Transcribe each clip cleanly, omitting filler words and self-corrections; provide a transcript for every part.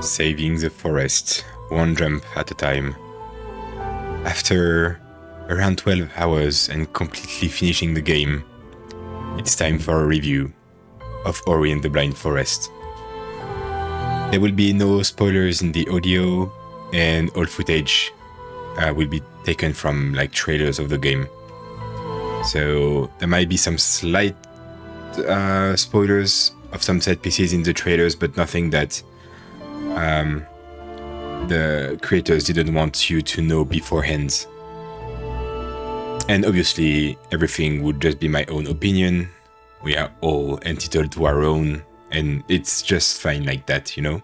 Saving the forest, one jump at a time. After around 12 hours and completely finishing the game, it's time for a review of Ori and the Blind Forest. There will be no spoilers in the audio, and all footage will be taken from trailers of the game. So there might be some slight spoilers of some set pieces in the trailers, but nothing that the creators didn't want you to know beforehand. And obviously, everything would just be my own opinion. We are all entitled to our own, and it's just fine like that, you know?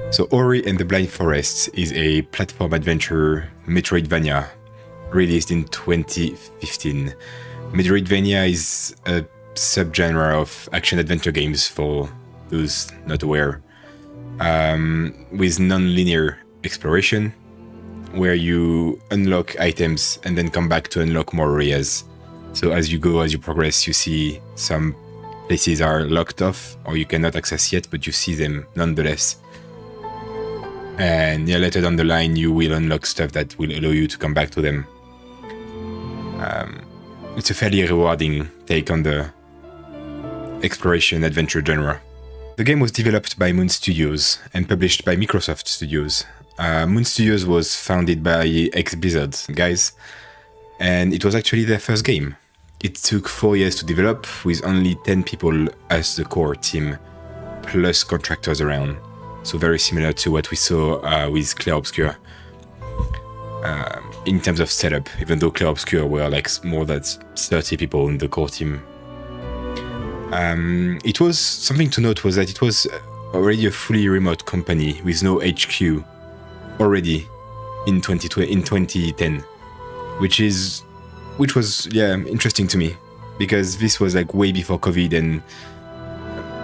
So Ori and the Blind Forest is a platform adventure Metroidvania released in 2015. Metroidvania is a subgenre of action-adventure games, for those not aware, with non-linear exploration, where you unlock items and then come back to unlock more areas. So as you go, as you progress, you see some places are locked off or you cannot access yet, but you see them nonetheless. And later down the line, you will unlock stuff that will allow you to come back to them. It's a fairly rewarding take on the exploration adventure genre. The game was developed by Moon Studios and published by Microsoft Studios. Moon Studios was founded by ex-Blizzard guys, and it was actually their first game. It took 4 years to develop, with only 10 people as the core team, plus contractors around. So very similar to what we saw with Clair Obscur in terms of setup, even though Clair Obscur were more than 30 people in the core team. It was something to note was that it was already a fully remote company with no HQ already in 2010, which was interesting to me, because this was way before COVID and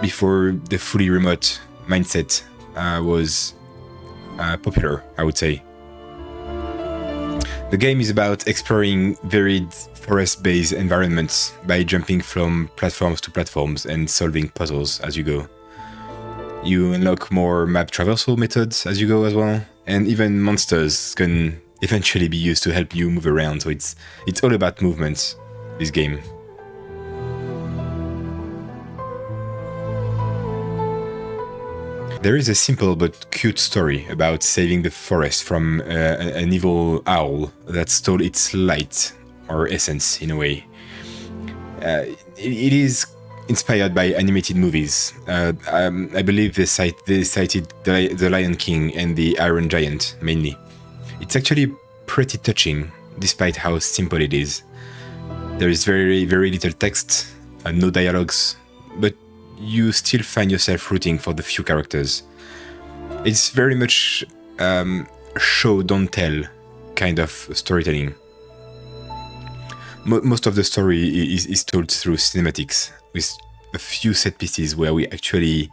before the fully remote mindset was popular, I would say. The game is about exploring varied forest-based environments by jumping from platforms to platforms and solving puzzles as you go. You unlock more map traversal methods as you go as well, and even monsters can eventually be used to help you move around, so it's all about movement, this game. There is a simple but cute story about saving the forest from an evil owl that stole its light, or essence in a way. It is inspired by animated movies. I believe they cited The Lion King and The Iron Giant mainly. It's actually pretty touching, despite how simple it is. There is very, very little text, no dialogues, but you still find yourself rooting for the few characters. It's very much show, don't tell kind of storytelling. Most of the story is told through cinematics, with a few set pieces where we actually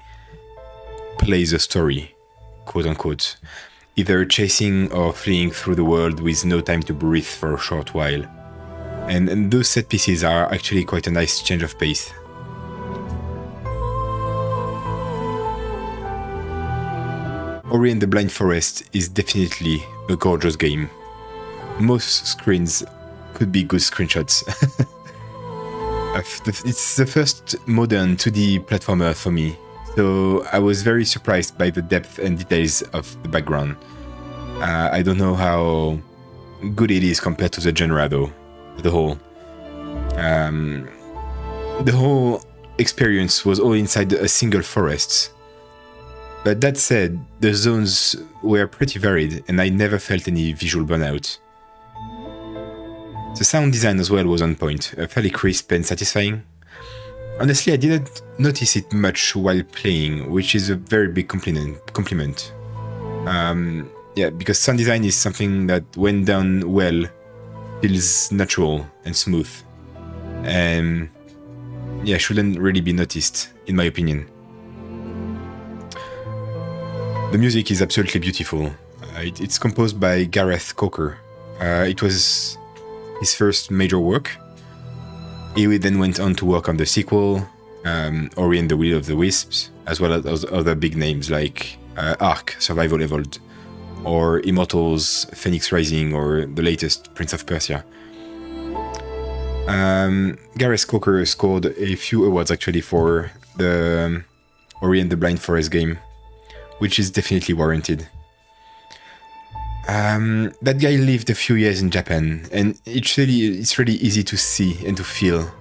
play the story, quote unquote, either chasing or fleeing through the world with no time to breathe for a short while. And those set pieces are actually quite a nice change of pace. Ori and the Blind Forest is definitely a gorgeous game. Most screens could be good screenshots. It's the first modern 2D platformer for me, so I was very surprised by the depth and details of the background. I don't know how good it is compared to the genre though, the whole experience was all inside a single forest. But that said, the zones were pretty varied and I never felt any visual burnout. The sound design as well was on point, fairly crisp and satisfying. Honestly, I didn't notice it much while playing, which is a very big compliment. Because sound design is something that, when done well, feels natural and smooth. And shouldn't really be noticed, in my opinion. The music is absolutely beautiful. It's composed by Gareth Coker. It was his first major work. He then went on to work on the sequel, Ori and the Will of the Wisps, as well as other big names like Ark Survival Evolved, or Immortals Phoenix Rising, or the latest Prince of Persia. Gareth Coker scored a few awards actually for the Ori and the Blind Forest game, which is definitely warranted. That guy lived a few years in Japan, and it's really easy to see and to feel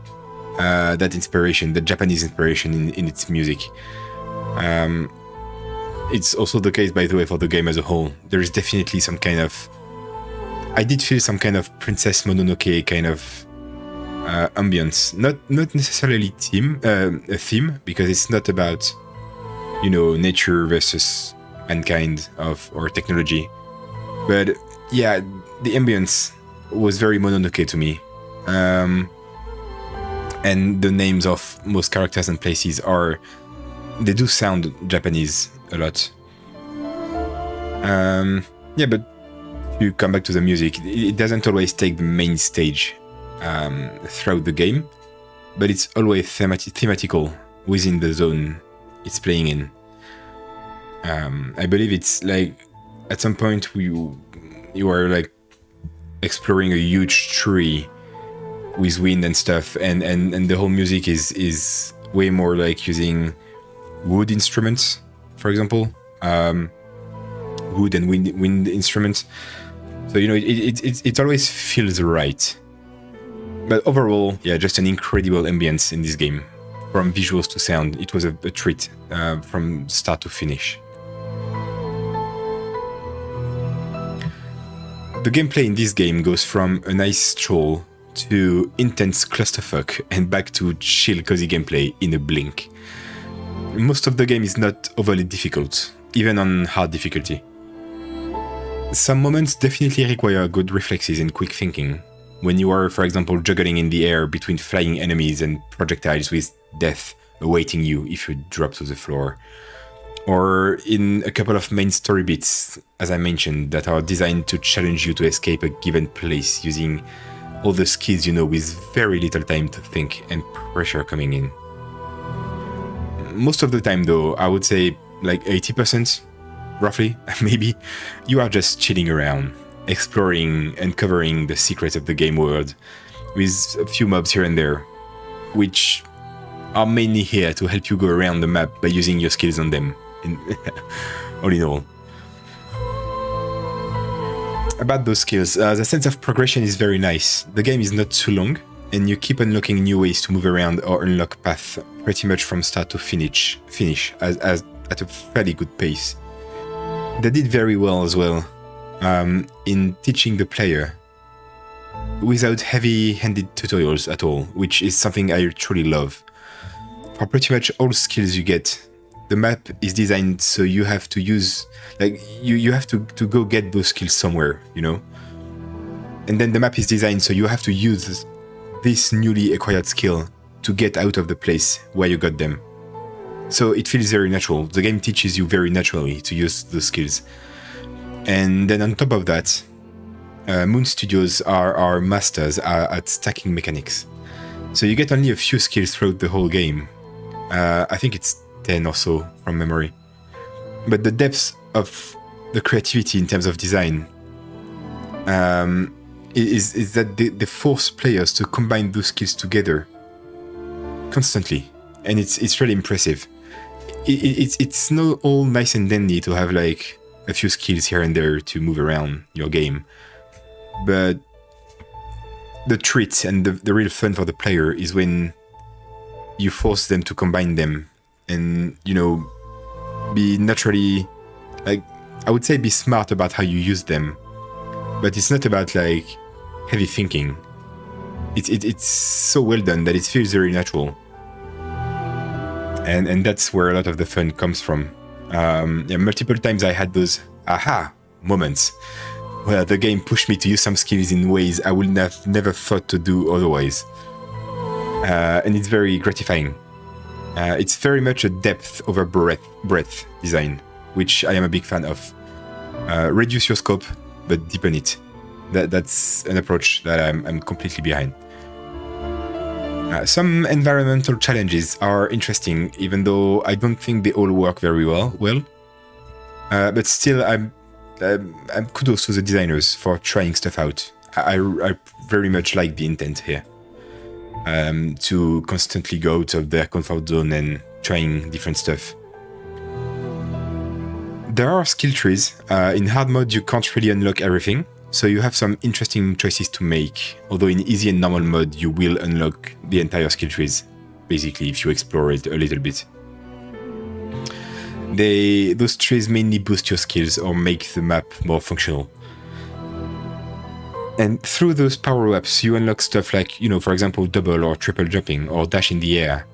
that inspiration, the Japanese inspiration in its music. It's also the case, by the way, for the game as a whole. There is definitely some kind of... I did feel some kind of Princess Mononoke kind of ambience. Not necessarily a theme, because it's not about, nature versus mankind or technology. But yeah, the ambience was very Mononoke to me. And the names of most characters and places they do sound Japanese a lot. Yeah, but you come back to the music, it doesn't always take the main stage throughout the game, but it's always thematical within the zone it's playing in. I believe it's like at some point you are like exploring a huge tree with wind and stuff, and the whole music is way more like using wood instruments, for example, wood and wind instruments. So it always feels right. But overall, yeah, just an incredible ambience in this game, from visuals to sound. It was a treat from start to finish. The gameplay in this game goes from a nice stroll to intense clusterfuck and back to chill, cozy gameplay in a blink. Most of the game is not overly difficult, even on hard difficulty. Some moments definitely require good reflexes and quick thinking, when you are, for example, juggling in the air between flying enemies and projectiles with death awaiting you if you drop to the floor. Or in a couple of main story bits, as I mentioned, that are designed to challenge you to escape a given place using all the skills with very little time to think and pressure coming in. Most of the time though, I would say like 80%, roughly, maybe, you are just chilling around, exploring, uncovering the secrets of the game world, with a few mobs here and there, which are mainly here to help you go around the map by using your skills on them, all in all. About those skills, the sense of progression is very nice. The game is not too long, and you keep unlocking new ways to move around or unlock paths pretty much from start to finish as at a fairly good pace. They did very well as well in teaching the player without heavy-handed tutorials at all, which is something I truly love. For pretty much all skills you get, the map is designed so you have to use, like, you have to go get those skills somewhere, And then the map is designed so you have to use this newly acquired skill to get out of the place where you got them. So it feels very natural. The game teaches you very naturally to use the skills. And then on top of that, Moon Studios are masters at stacking mechanics. So you get only a few skills throughout the whole game. I think it's 10 or so from memory. But the depth of the creativity in terms of design is that they force players to combine those skills together constantly. And it's really impressive. It's not all nice and dandy to have like a few skills here and there to move around your game. But the treat and the real fun for the player is when you force them to combine them and, be naturally, like, I would say be smart about how you use them. But it's not about like heavy thinking. It's so well done that it feels very natural. And that's where a lot of the fun comes from. Multiple times I had those aha moments where the game pushed me to use some skills in ways I would have never thought to do otherwise. And it's very gratifying. It's very much a depth over breadth design, which I am a big fan of. Reduce your scope, but deepen it. That's an approach that I'm completely behind. Some environmental challenges are interesting, even though I don't think they all work very well. But still, I'm kudos to the designers for trying stuff out. I very much like the intent here, to constantly go out of their comfort zone and trying different stuff. There are skill trees. In hard mode, you can't really unlock everything, so you have some interesting choices to make, although in easy and normal mode, you will unlock the entire skill trees, basically, if you explore it a little bit. Those trees mainly boost your skills or make the map more functional. And through those power-ups, you unlock stuff like, for example, double or triple jumping or dash in the air,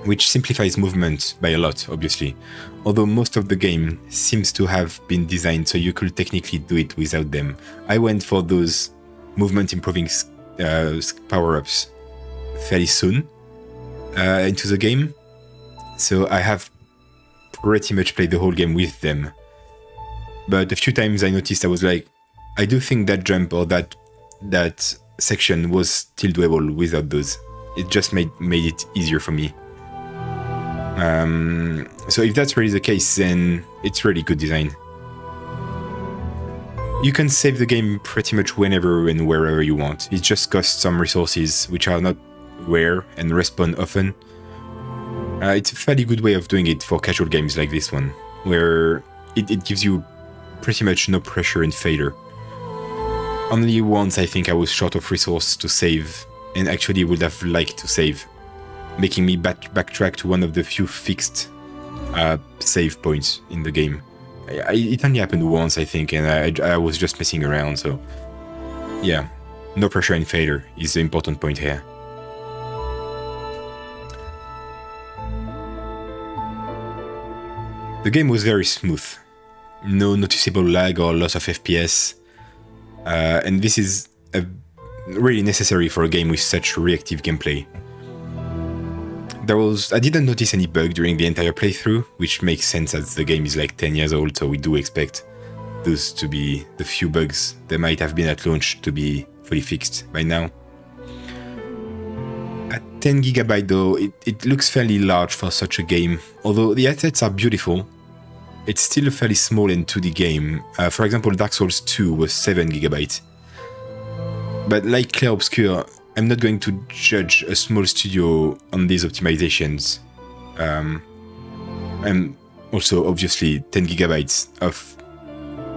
which simplifies movement by a lot, obviously, although most of the game seems to have been designed so you could technically do it without them. I went for those movement-improving power-ups fairly soon into the game, so I have pretty much played the whole game with them. But a few times I noticed I was like, I do think that jump or that section was still doable without those. It just made it easier for me. So if that's really the case, then it's really good design. You can save the game pretty much whenever and wherever you want. It just costs some resources, which are not rare and respawn often. It's a fairly good way of doing it for casual games like this one, where it gives you pretty much no pressure in failure. Only once I think I was short of resource to save, and actually would have liked to save, making me backtrack to one of the few fixed save points in the game. It only happened once, I think, and I was just messing around, so yeah, no pressure in failure is the important point here. The game was very smooth, no noticeable lag or loss of FPS, and this is really necessary for a game with such reactive gameplay. I didn't notice any bug during the entire playthrough, which makes sense as the game is like 10 years old, so we do expect those to be the few bugs that might have been at launch to be fully fixed by now. At 10 GB though, it looks fairly large for such a game. Although the assets are beautiful, it's still a fairly small and 2D game. For example, Dark Souls 2 was 7 GB. But like Clair Obscur, I'm not going to judge a small studio on these optimizations. And also, obviously, 10 GB of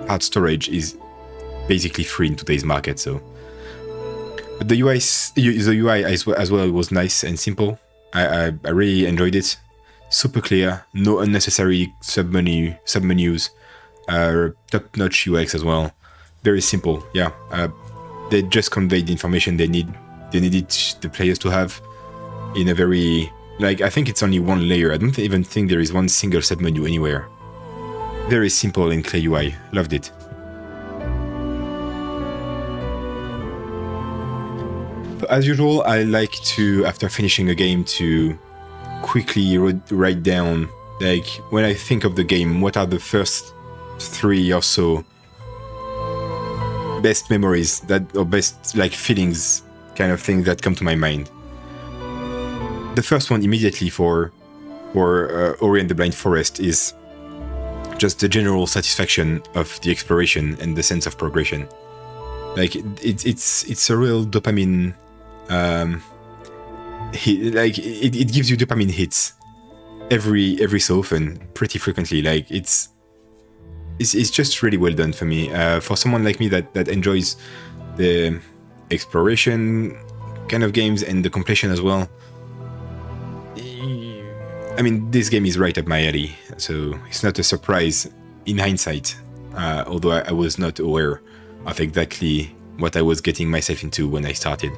hard storage is basically free in today's market, so... But the UI as well was nice and simple. I really enjoyed it. Super clear, no unnecessary submenus, top-notch UX as well. Very simple, yeah. They just conveyed the information they needed the players to have in a very... I think it's only one layer. I don't even think there is one single submenu anywhere. Very simple and clear UI. Loved it. As usual, I like to, after finishing a game, to quickly write down, when I think of the game, what are the first 3 or so best memories or best feelings kind of thing that come to my mind. The first one immediately for Ori and the Blind Forest is just the general satisfaction of the exploration and the sense of progression. It's a real dopamine it gives you dopamine hits every so often, pretty frequently. It's just really well done for me. For someone like me that enjoys the exploration kind of games and the completion as well. I mean, this game is right up my alley, so it's not a surprise in hindsight, although I was not aware of exactly what I was getting myself into when I started.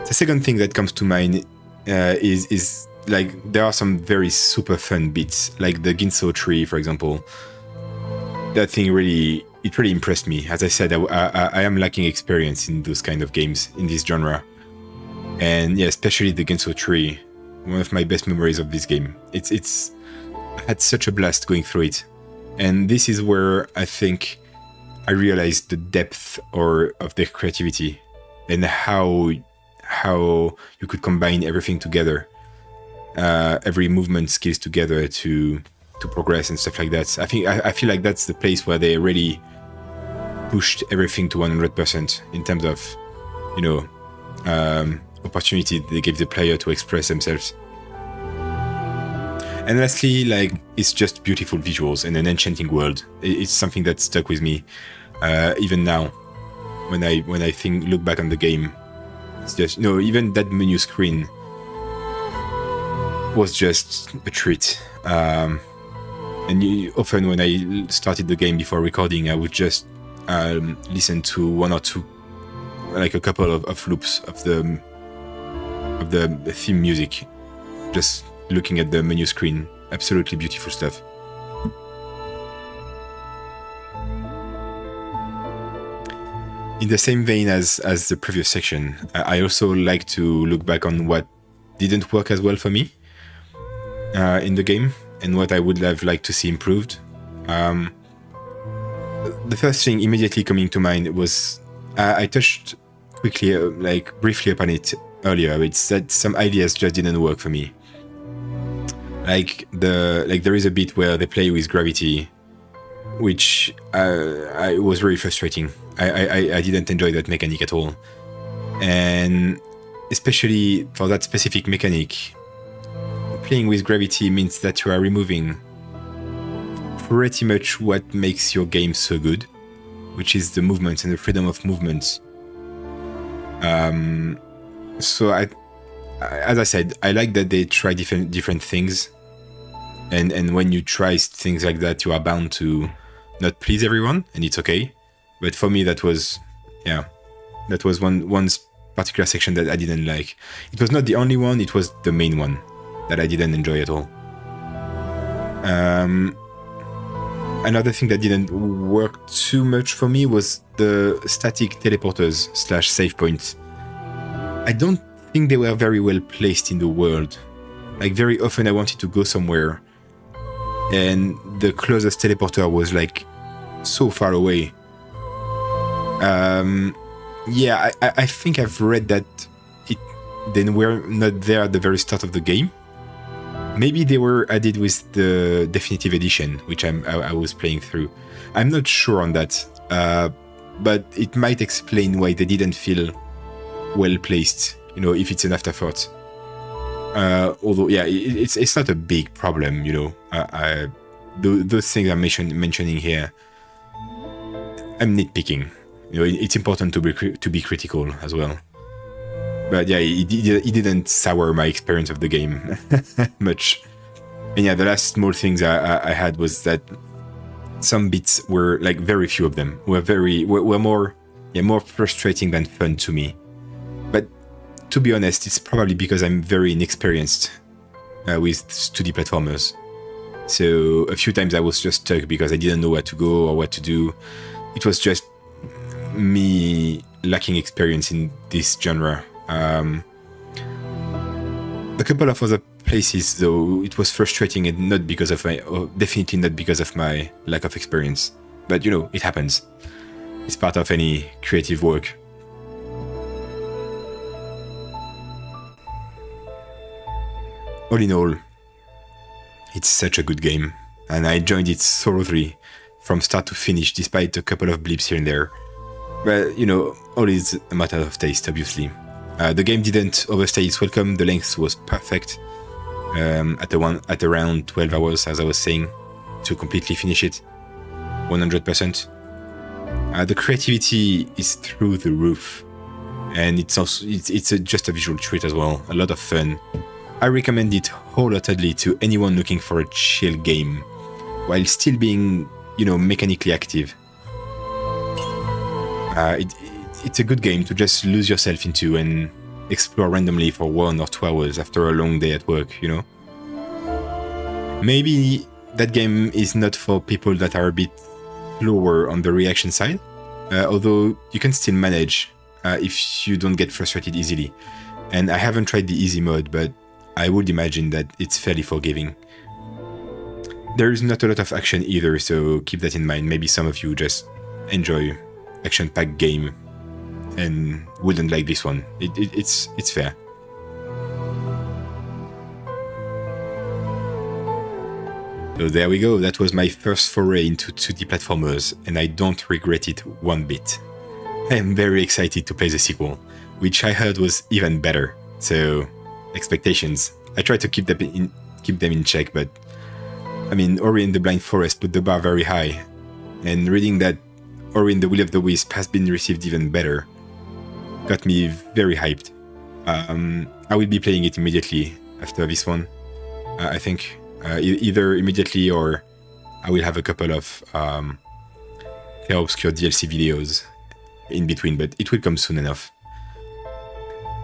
The second thing that comes to mind is there are some very super fun bits, like the Ginso tree, for example. That thing really impressed me. As I said, I am lacking experience in those kind of games in this genre, and yeah, especially the Ginso tree. One of my best memories of this game. It's I had such a blast going through it, and this is where I think I realized the depth of their creativity and how how you could combine everything together, every movement skills together to progress and stuff like that. I feel like that's the place where they really pushed everything to 100% in terms of, you know, opportunity they gave the player to express themselves. And lastly, like, it's just beautiful visuals and an enchanting world. It's something that stuck with me even now when I look back on the game. It's just, you know, even that menu screen was just a treat. And often when I started the game before recording, I would just listen to one or two, like a couple of loops of the theme music, just looking at the menu screen. Absolutely beautiful stuff. In the same vein as the previous section, I also like to look back on what didn't work as well for me in the game and what I would have liked to see improved. The first thing immediately coming to mind was I touched quickly, briefly upon it earlier. It's that some ideas just didn't work for me. Like there is a bit where they play with gravity, which I was very frustrating. I didn't enjoy that mechanic at all, and especially for that specific mechanic, playing with gravity means that you are removing pretty much what makes your game so good, which is the movement and the freedom of movement. So as I said, I like that they try different things, and when you try things like that, you are bound to not please everyone, and it's okay. But for me, that was one particular section that I didn't like. It was not the only one; it was the main one that I didn't enjoy at all. Another thing that didn't work too much for me was the static teleporters / save points. I don't think they were very well placed in the world. Like, very often I wanted to go somewhere and the closest teleporter was like so far away. I think I've read that they were not there at the very start of the game. Maybe they were added with the definitive edition, which I was playing through. I'm not sure on that, but it might explain why they didn't feel well placed, you know, if it's an afterthought. Although, yeah, it's not a big problem, you know. Those things I'm mentioning here, I'm nitpicking. You know, it's important to be critical as well. But yeah, it didn't sour my experience of the game much. And yeah, the last small things I had was that some bits were, like, very few of them were more frustrating than fun to me. But to be honest, it's probably because I'm very inexperienced with 2D platformers. So a few times I was just stuck because I didn't know where to go or what to do. It was just me lacking experience in this genre. A couple of other places, though, it was frustrating, and definitely not because of my lack of experience. But, you know, it happens. It's part of any creative work. All in all, it's such a good game, and I enjoyed it thoroughly from start to finish, despite a couple of blips here and there. But, you know, all is a matter of taste, obviously. The game didn't overstay its welcome. The length was perfect, at around 12 hours, as I was saying, to completely finish it, 100%. The creativity is through the roof, and it's just a visual treat as well. A lot of fun. I recommend it wholeheartedly to anyone looking for a chill game, while still being, you know, mechanically active. It's a good game to just lose yourself into and explore randomly for 1 or 2 hours after a long day at work, you know? Maybe that game is not for people that are a bit slower on the reaction side, although you can still manage if you don't get frustrated easily. And I haven't tried the easy mode, but I would imagine that it's fairly forgiving. There is not a lot of action either, so keep that in mind. Maybe some of you just enjoy action-packed game and wouldn't like this one. It's fair. So there we go, that was my first foray into 2D platformers, and I don't regret it one bit. I am very excited to play the sequel, which I heard was even better, so expectations. I try to keep them in check, but I mean, Ori and the Blind Forest put the bar very high, and reading that Ori and the Will of the Wisp has been received even better got me very hyped. I will be playing it immediately after this one, I think. Either immediately or I will have a couple of clear obscure DLC videos in between, but it will come soon enough.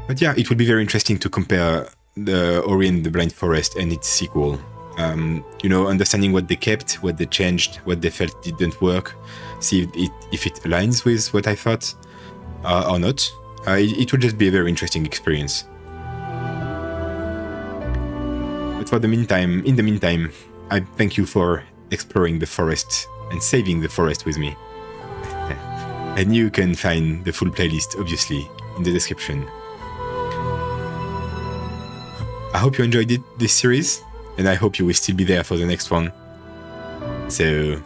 But yeah, it will be very interesting to compare the Ori and the Blind Forest and its sequel. You know, understanding what they kept, what they changed, what they felt didn't work, see if it aligns with what I thought or not. It will just be a very interesting experience. But in the meantime, I thank you for exploring the forest and saving the forest with me. And you can find the full playlist, obviously, in the description. I hope you enjoyed this series, and I hope you will still be there for the next one. So,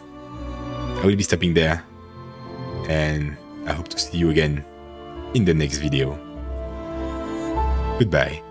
I will be stopping there, and I hope to see you again in the next video. Goodbye.